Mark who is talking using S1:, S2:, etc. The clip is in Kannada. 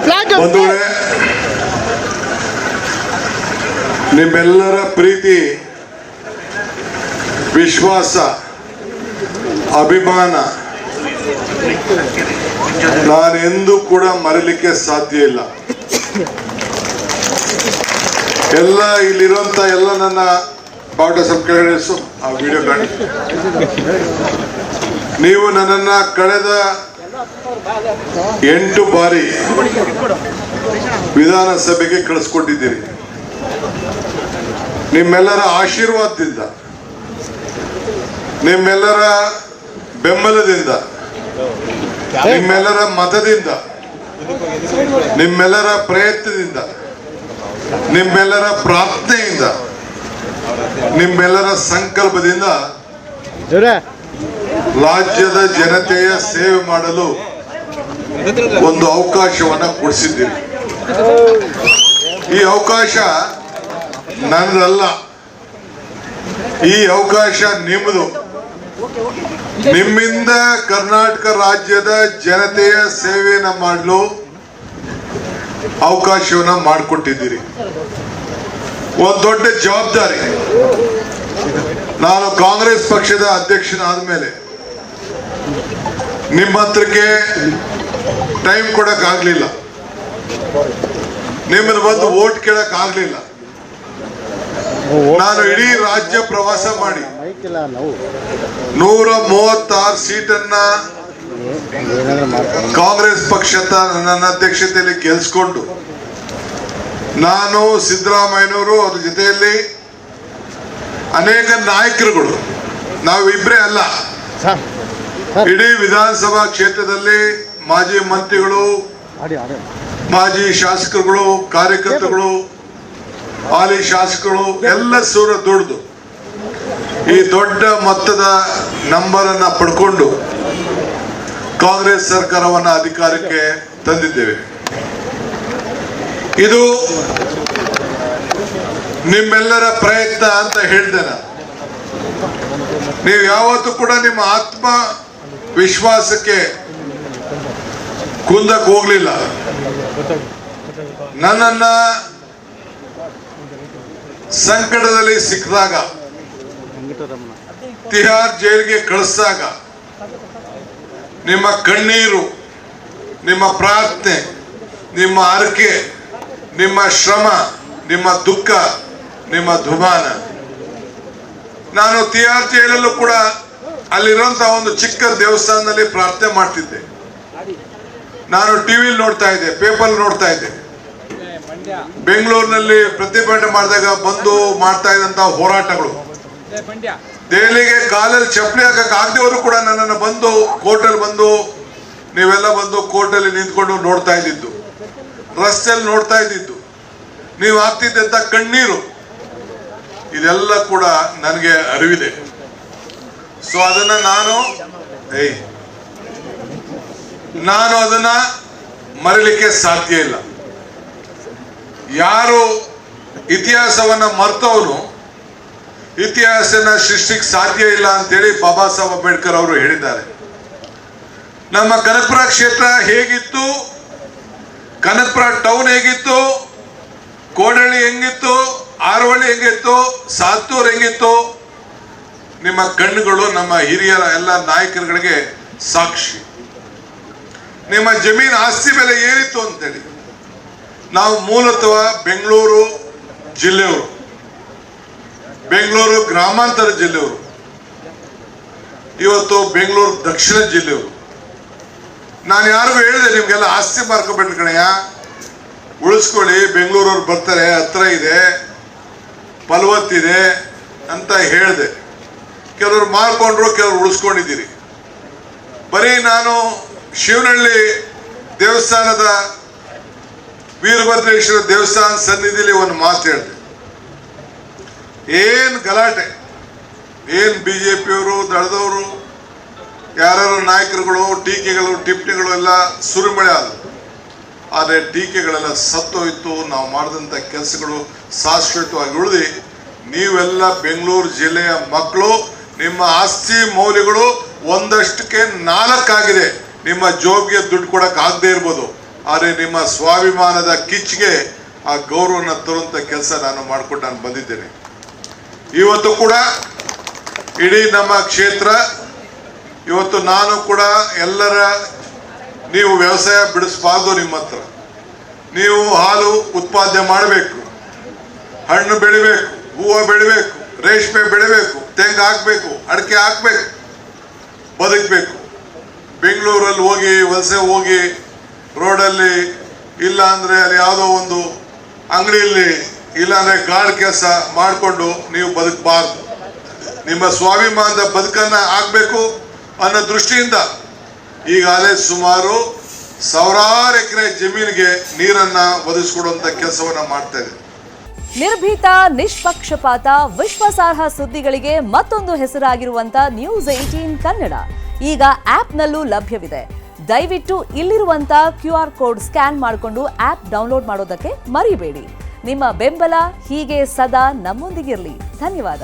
S1: ಬಂಧುಗಳೇ, ನಿಮ್ಮೆಲ್ಲರ ಪ್ರೀತಿ, ವಿಶ್ವಾಸ, ಅಭಿಮಾನ ನಾನೆಂದೂ ಕೂಡ ಮರೆಯಲಿಕ್ಕೆ ಸಾಧ್ಯ ಇಲ್ಲ. ಎಲ್ಲ ಇಲ್ಲಿರುವಂತ ಎಲ್ಲ ನನ್ನ ಬಾವುಟ ಸ್ವಲ್ಪ ಕೆಳಗಡೆ ಆ ವಿಡಿಯೋ ಕಾಣಿ. ನೀವು ನನ್ನನ್ನ ಕಳೆದ 8 ಬಾರಿ ವಿಧಾನಸಭೆಗೆ ಕಳಿಸ್ಕೊಟ್ಟಿದ್ದೀರಿ. ನಿಮ್ಮೆಲ್ಲರ ಆಶೀರ್ವಾದದಿಂದ, ನಿಮ್ಮೆಲ್ಲರ ಬೆಂಬಲದಿಂದ, ನಿಮ್ಮೆಲ್ಲರ ಮತದಿಂದ, ನಿಮ್ಮೆಲ್ಲರ ಪ್ರಯತ್ನದಿಂದ, ನಿಮ್ಮೆಲ್ಲರ ಪ್ರಾರ್ಥನೆಯಿಂದ, ನಿಮ್ಮೆಲ್ಲರ ಸಂಕಲ್ಪದಿಂದ ರಾಜ್ಯದ ಜನತೆಯ ಸೇವೆ ಮಾಡಲು ಒಂದು ಅವಕಾಶವನ್ನ ಕೊಡಿಸಿದ್ದೀರಿ. ಈ ಅವಕಾಶ ನನ್ನದಲ್ಲ, ಈ ಅವಕಾಶ ನಿಮ್ಮದು. ನಿಮ್ಮಿಂದ ಕರ್ನಾಟಕ ರಾಜ್ಯದ ಜನತೆಯ ಸೇವೆಯನ್ನ ಮಾಡಲು ಅವಕಾಶವನ್ನ ಮಾಡಿಕೊಟ್ಟಿದ್ದೀರಿ. ಒಂದು ದೊಡ್ಡ ಜವಾಬ್ದಾರಿ. ನಾನು ಕಾಂಗ್ರೆಸ್ ಪಕ್ಷದ ಅಧ್ಯಕ್ಷನಾದ ಮೇಲೆ ನಿಮ್ಮ ಹತ್ರಕ್ಕೆ ಟೈಮ್ ಕೊಡಕ್ ಆಗ್ಲಿಲ್ಲ, ನಿಮ್ಮನ್ನು ಬಂದು ವೋಟ್ ಕೇಳಕ್ ಆಗ್ಲಿಲ್ಲ. ನಾನು ಇಡೀ ರಾಜ್ಯ ಪ್ರವಾಸ ಮಾಡಿ 136 ಸೀಟನ್ನ ಕಾಂಗ್ರೆಸ್ ಪಕ್ಷದ ನನ್ನ ಅಧ್ಯಕ್ಷತೆಯಲ್ಲಿ ಗೆಲ್ಸ್ಕೊಂಡು, ನಾನು, ಸಿದ್ದರಾಮಯ್ಯನವರು, ಅದ್ರ ಜೊತೆಯಲ್ಲಿ ಅನೇಕ ನಾಯಕರುಗಳು, ನಾವು ಇಬ್ಬರೇ ಅಲ್ಲ, ಇಡೀ ವಿಧಾನಸಭಾ ಕ್ಷೇತ್ರದಲ್ಲಿ ಮಾಜಿ ಮಂತ್ರಿಗಳು, ಮಾಜಿ ಶಾಸಕರುಗಳು, ಕಾರ್ಯಕರ್ತರುಗಳು, ಹಾಲಿ ಶಾಸಕರು ಎಲ್ಲ ಸೂರ ದುಡಿದು ಈ ದೊಡ್ಡ ಮೊತ್ತದ ನಂಬರ್ ಅನ್ನ ಪಡ್ಕೊಂಡು ಕಾಂಗ್ರೆಸ್ ಸರ್ಕಾರವನ್ನ ಅಧಿಕಾರಕ್ಕೆ ತಂದಿದ್ದೇವೆ. ಇದು ನಿಮ್ಮೆಲ್ಲರ ಪ್ರಯತ್ನ ಅಂತ ಹೇಳ್ತೇನೆ. ನೀವು ಯಾವತ್ತೂ ಕೂಡ ನಿಮ್ಮ ಆತ್ಮ ವಿಶ್ವಾಸಕ್ಕೆ ಕುಂದಕ್ಕೆ ಹೋಗ್ಲಿಲ್ಲ. ನನ್ನನ್ನ ಸಂಕಟದಲ್ಲಿ ಸಿಕ್ಕಿದಾಗ, ತಿಹಾರ್ ಜೈಲಿಗೆ ಕಳಿಸಿದಾಗ ನಿಮ್ಮ ಕಣ್ಣೀರು, ನಿಮ್ಮ ಪ್ರಾರ್ಥನೆ, ನಿಮ್ಮ ಹರಕೆ, ನಿಮ್ಮ ಶ್ರಮ, ನಿಮ್ಮ ದುಃಖ, ನಿಮ್ಮ ದುಮಾನ. ನಾನು ತಿಹಾರ್ ಜೈಲಲ್ಲೂ ಕೂಡ ಅಲ್ಲಿರುವಂತಹ ಒಂದು ಚಿಕ್ಕ ದೇವಸ್ಥಾನದಲ್ಲಿ ಪ್ರಾರ್ಥನೆ ಮಾಡ್ತಿದ್ದೆ. ನಾನು ಟಿವಿಲಿ ನೋಡ್ತಾ ಇದ್ದೆ, ಪೇಪರ್ ನೋಡ್ತಾ ಇದ್ದೆ. ಬೆಂಗಳೂರಿನಲ್ಲಿ ಪ್ರತಿಭಟನೆ ಮಾಡಿದಾಗ ಬಂದು ಮಾಡ್ತಾ ಇದ್ದಂತಹ ಹೋರಾಟಗಳು, ದೆಹಲಿಗೆ ಕಾಲಲ್ಲಿ ಚಪ್ಪಲಿ ಹಾಕಕ್ ಆಗದವರು ಕೂಡ ನನ್ನನ್ನು ಬಂದು ಕೋರ್ಟಲ್ಲಿ ಬಂದು, ನೀವೆಲ್ಲ ಬಂದು ಕೋರ್ಟಲ್ಲಿ ನಿಂತ್ಕೊಂಡು ನೋಡ್ತಾ ಇದ್ದಿದ್ದು, ರಸ್ತೆಯಲ್ಲಿ ನೋಡ್ತಾ ಇದ್ದಿದ್ದು, ನೀವು ಆಗ್ತಿದ್ದಂತ ಕಣ್ಣೀರು, ಇದೆಲ್ಲ ಕೂಡ ನನಗೆ ಅರಿವಿದೆ. ಸೊ ಅದನ್ನ ನಾನು ಅದನ್ನ ಮರೀಲಿಕ್ಕೆ ಸಾಧ್ಯ ಇಲ್ಲ. ಯಾರು ಇತಿಹಾಸವನ್ನ ಮರ್ತವನು ಇತಿಹಾಸನ ಸೃಷ್ಟಿಗೆ ಸಾಧ್ಯ ಇಲ್ಲ ಅಂತೇಳಿ ಬಾಬಾ ಸಾಹೇಬ್ ಅಂಬೇಡ್ಕರ್ ಅವರು ಹೇಳಿದ್ದಾರೆ. ನಮ್ಮ ಕನಕಪುರ ಕ್ಷೇತ್ರ ಹೇಗಿತ್ತು, ಕನಕಪುರ ಟೌನ್ ಹೇಗಿತ್ತು, ಕೋಡಳ್ಳಿ ಹೆಂಗಿತ್ತು, ಆರವಳ್ಳಿ ಹೆಂಗಿತ್ತು, ಸಾತ್ತೂರ್ ಹೆಂಗಿತ್ತು, ನಿಮ್ಮ ಕಣ್ಣುಗಳು ನಮ್ಮ ಹಿರಿಯರ ಎಲ್ಲ ನಾಯಕರುಗಳಿಗೆ ಸಾಕ್ಷಿ. ನಿಮ್ಮ ಜಮೀನು ಆಸ್ತಿ ಬೆಲೆ ಏನಿತ್ತು ಅಂತೇಳಿ. ನಾವು ಮೂಲತಃ ಬೆಂಗಳೂರು ಜಿಲ್ಲೆಯವರು, ಬೆಂಗಳೂರು ಗ್ರಾಮಾಂತರ ಜಿಲ್ಲೆಯವರು, ಇವತ್ತು ಬೆಂಗಳೂರು ದಕ್ಷಿಣ ಜಿಲ್ಲೆಯವರು. ನಾನು ಯಾರಿಗೂ ಹೇಳಿದೆ, ನಿಮ್ಗೆಲ್ಲ ಆಸ್ತಿ ಮಾರ್ಕೊಬೇಡಿ ಕಣಯ್ಯ, ಉಳಿಸ್ಕೊಳ್ಳಿ, ಬೆಂಗಳೂರವ್ರು ಬರ್ತಾರೆ, ಹತ್ರ ಇದೆ, ಫಲವತ್ತಿದೆ ಅಂತ ಹೇಳಿದೆ. ಕೆಲವರು ಮಾರ್ಕೊಂಡ್ರು, ಕೆಲವರು ಉಳಿಸ್ಕೊಂಡಿದ್ದೀರಿ. ಬರೀ ನಾನು ಶಿವನಹಳ್ಳಿ ದೇವಸ್ಥಾನದ ವೀರಭದ್ರೇಶ್ವರ ದೇವಸ್ಥಾನ ಸನ್ನಿಧಿಲಿ ಒಂದು ಮಾತು ಹೇಳಿದೆ. ಏನ್ ಗಲಾಟೆ, ಏನ್ ಬಿಜೆಪಿಯವರು, ದಳದವರು, ಯಾರು ನಾಯಕರುಗಳು, ಟೀಕೆಗಳು, ಟಿಪ್ಪಣಿಗಳು ಎಲ್ಲ ಸುರಿಮಳೆ ಆದವು. ಆದರೆ ಟೀಕೆಗಳೆಲ್ಲ ಸತ್ತೋಯ್ತು. ನಾವು ಮಾಡಿದಂಥ ಕೆಲಸಗಳು ಶಾಶ್ವತವಾಗಿ ಉಳಿದು, ನೀವೆಲ್ಲ ಬೆಂಗಳೂರು ಜಿಲ್ಲೆಯ ಮಕ್ಕಳು, ನಿಮ್ಮ ಆಸ್ತಿ ಮೌಲ್ಯಗಳು ಒಂದಷ್ಟಕ್ಕೆ 4 ಆಗಿದೆ. ನಿಮ್ಮ ಜೋಬ್ಗೆ ದುಡ್ಡು ಕೊಡಕ್ ಆಗದೆ ಇರ್ಬೋದು, ಆದರೆ ನಿಮ್ಮ ಸ್ವಾಭಿಮಾನದ ಕಿಚ್ಚಿಗೆ ಆ ಗೌರವನ ತರುವಂಥ ಕೆಲಸ ನಾನು ಬಂದಿದ್ದೇನೆ. ಇವತ್ತು ಕೂಡ ಇಡೀ ನಮ್ಮ ಕ್ಷೇತ್ರ, ಇವತ್ತು ನಾನು ಕೂಡ ಎಲ್ಲರ, ನೀವು ವ್ಯವಸಾಯ ಬಿಡಿಸಬಾರ್ದು, ನಿಮ್ಮ ಹತ್ರ ನೀವು ಹಾಲು ಉತ್ಪಾದನೆ ಮಾಡಬೇಕು, ಹಣ್ಣು ಬೆಳಿಬೇಕು, ಹೂವು ಬೆಳಿಬೇಕು, ರೇಷ್ಮೆ ಬೆಳಿಬೇಕು, ತೆಂಗು ಹಾಕಬೇಕು, ಅಡಿಕೆ ಹಾಕಬೇಕು, ಬದುಕಬೇಕು. ಬೆಂಗಳೂರಲ್ಲಿ ಹೋಗಿ ವಲಸೆ ಹೋಗಿ ರೋಡಲ್ಲಿ ಇಲ್ಲ ಅಂದರೆ ಅಲ್ಲಿ ಯಾವುದೋ ಒಂದು ಅಂಗಡಿಯಲ್ಲಿ ಇಲ್ಲಾಂದರೆ ಗಾರ್ಡ್ ಕೆಲಸ ಮಾಡಿಕೊಂಡು ನೀವು ಬದುಕಬಾರ್ದು. ನಿಮ್ಮ ಸ್ವಾಭಿಮಾನದ ಬದುಕನ್ನು ಆಗಬೇಕು ಅನ್ನೋ ದೃಷ್ಟಿಯಿಂದ ಈಗಾಗಲೇ ಸುಮಾರು ಸಾವಿರಾರು ಎಕರೆ ಜಮೀನಿಗೆ ನೀರನ್ನು ಒದಗಿಸಿಕೊಡುವಂಥ ಕೆಲಸವನ್ನು ಮಾಡ್ತಾ ಇದೆ.
S2: ನಿರ್ಭೀತ, ನಿಷ್ಪಕ್ಷಪಾತ, ವಿಶ್ವಾಸಾರ್ಹ ಸುದ್ದಿಗಳಿಗೆ ಮತ್ತೊಂದು ಹೆಸರಾಗಿರುವಂತ News18 ಕನ್ನಡ ಈಗ ಆಪ್ನಲ್ಲೂ ಲಭ್ಯವಿದೆ. ದಯವಿಟ್ಟು ಇಲ್ಲಿರುವಂತ QR ಕೋಡ್ ಸ್ಕ್ಯಾನ್ ಮಾಡಿಕೊಂಡು ಆಪ್ ಡೌನ್ಲೋಡ್ ಮಾಡೋದಕ್ಕೆ ಮರಿಬೇಡಿ. ನಿಮ್ಮ ಬೆಂಬಲ ಹೀಗೆ ಸದಾ ನಮ್ಮೊಂದಿಗಿರಲಿ. ಧನ್ಯವಾದ.